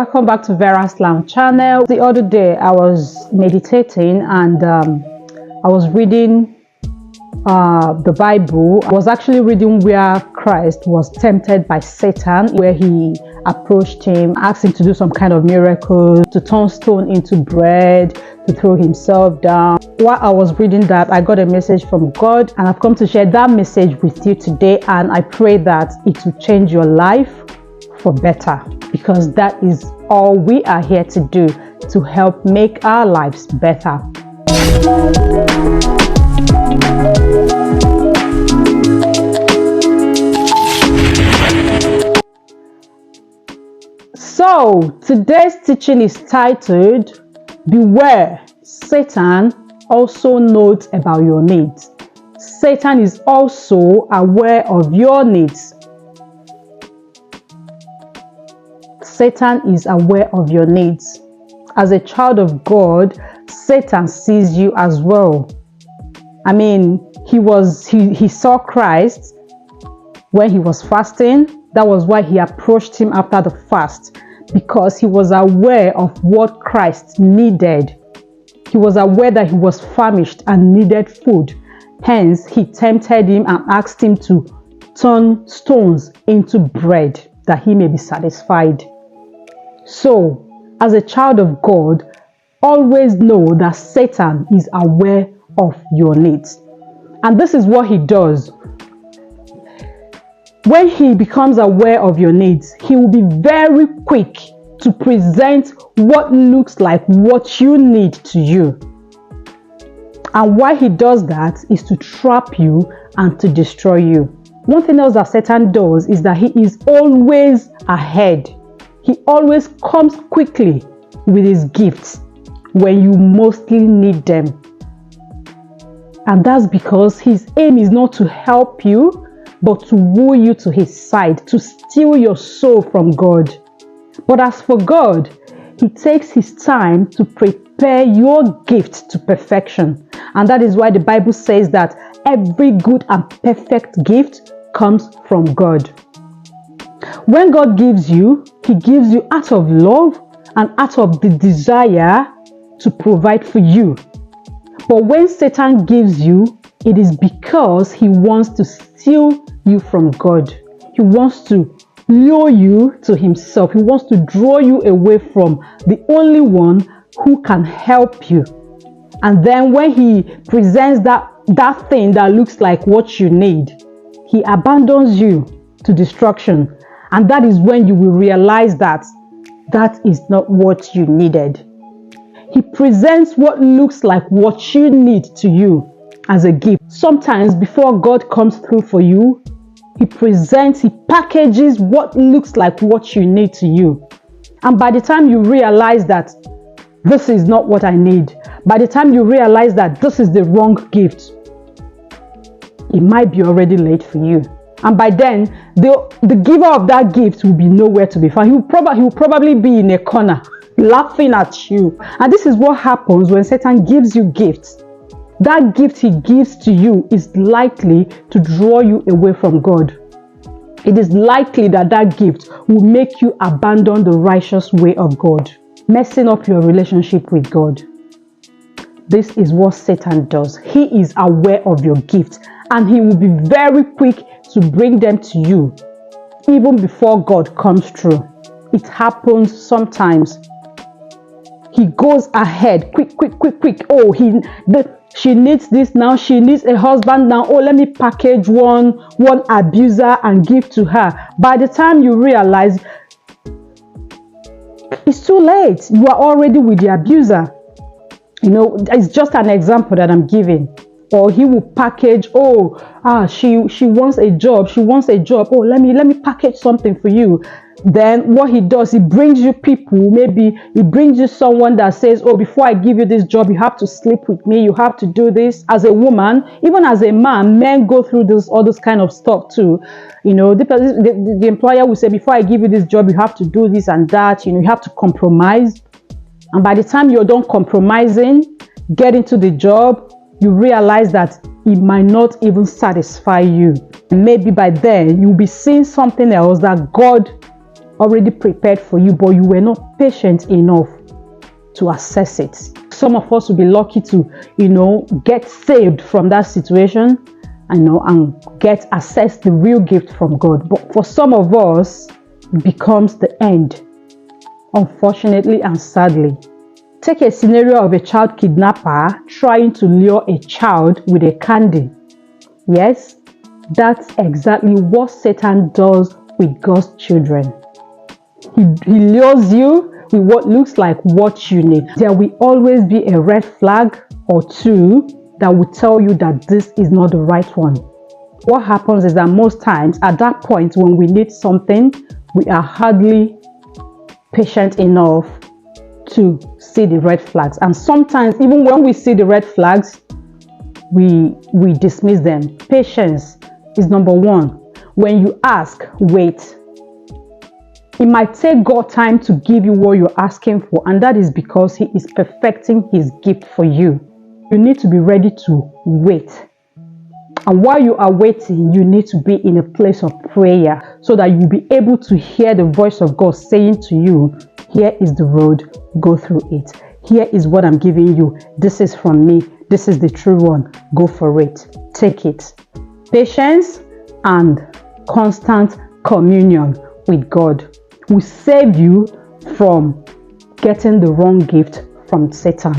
welcome back to Vera Slam channel. The other day I was meditating and I was reading the Bible. I was actually reading where Christ was tempted by Satan, where he approached him, asked him to do some kind of miracle, to turn stone into bread, to throw himself down. While I was reading that, I got a message from God, and I've come to share that message with you today, and I pray that it will change your life for better, because that is all we are here to do, to help make our lives better. So today's teaching is titled, Beware, Satan also knows about your needs. Satan is also aware of your needs. Satan is aware of your needs. As a child of God, Satan sees you as well. I mean, he saw Christ when he was fasting. That was why he approached him after the fast, because he was aware of what Christ needed. He was aware that he was famished and needed food. Hence, he tempted him and asked him to turn stones into bread, that he may be satisfied. So, as a child of God, always know that Satan is aware of your needs. And this is what he does. When he becomes aware of your needs, he will be very quick to present what looks like what you need to you. And why he does that is to trap you and to destroy you. One thing else that Satan does is that he is always ahead. He always comes quickly with his gifts when you mostly need them. And that's because his aim is not to help you, but to woo you to his side, to steal your soul from God. But as for God, he takes his time to prepare your gift to perfection. And that is why the Bible says that every good and perfect gift comes from God. When God gives you, he gives you out of love and out of the desire to provide for you. But when Satan gives you, it is because he wants to steal you from God. He wants to lure you to himself. He wants to draw you away from the only one who can help you. And then when he presents that thing that looks like what you need, he abandons you to destruction. And that is when you will realize that that is not what you needed. He presents what looks like what you need to you as a gift. Sometimes before God comes through for you, he packages what looks like what you need to you. And by the time you realize that this is not what I need, by the time you realize that this is the wrong gift, it might be already late for you. And by then, the giver of that gift will be nowhere to be found. He will probably be in a corner, laughing at you. And this is what happens when Satan gives you gifts. That gift he gives to you is likely to draw you away from God. It is likely that that gift will make you abandon the righteous way of God, messing up your relationship with God. This is what Satan does. He is aware of your gifts, and he will be very quick to bring them to you, even before God comes through. It happens sometimes. He goes ahead, quick. Oh, she needs this now. She needs a husband now. Oh, let me package one abuser and give to her. By the time you realize, it's too late. You are already with the abuser. You know, it's just an example that I'm giving. Or he will package, she wants a job. Oh, let me package something for you. Then what he does, he brings you people. Maybe he brings you someone that says, oh, before I give you this job, you have to sleep with me. You have to do this. As a woman, even as a man, men go through all this kind of stuff too. You know, the employer will say, before I give you this job, you have to do this and that. You know, you have to compromise. And by the time you're done compromising, get into the job, you realize that it might not even satisfy you. And maybe by then you'll be seeing something else that God already prepared for you, but you were not patient enough to assess it. Some of us will be lucky to, get saved from that situation, and access the real gift from God. But for some of us, it becomes the end, unfortunately and sadly. Take a scenario of a child kidnapper trying to lure a child with a candy. Yes, that's exactly what Satan does with God's children. He lures you with what looks like what you need. There will always be a red flag or two that will tell you that this is not the right one. What happens is that most times at that point when we need something, we are hardly patient enough to see the red flags. And sometimes even when we see the red flags, we dismiss them. Patience is number one. When you ask, wait. It might take God time to give you what you're asking for, and that is because He is perfecting His gift for you. You need to be ready to wait. And while you are waiting, you need to be in a place of prayer so that you'll be able to hear the voice of God saying to you, here is the road, go through it. Here is what I'm giving you. This is from me. This is the true one. Go for it. Take it. Patience and constant communion with God will save you from getting the wrong gift from Satan.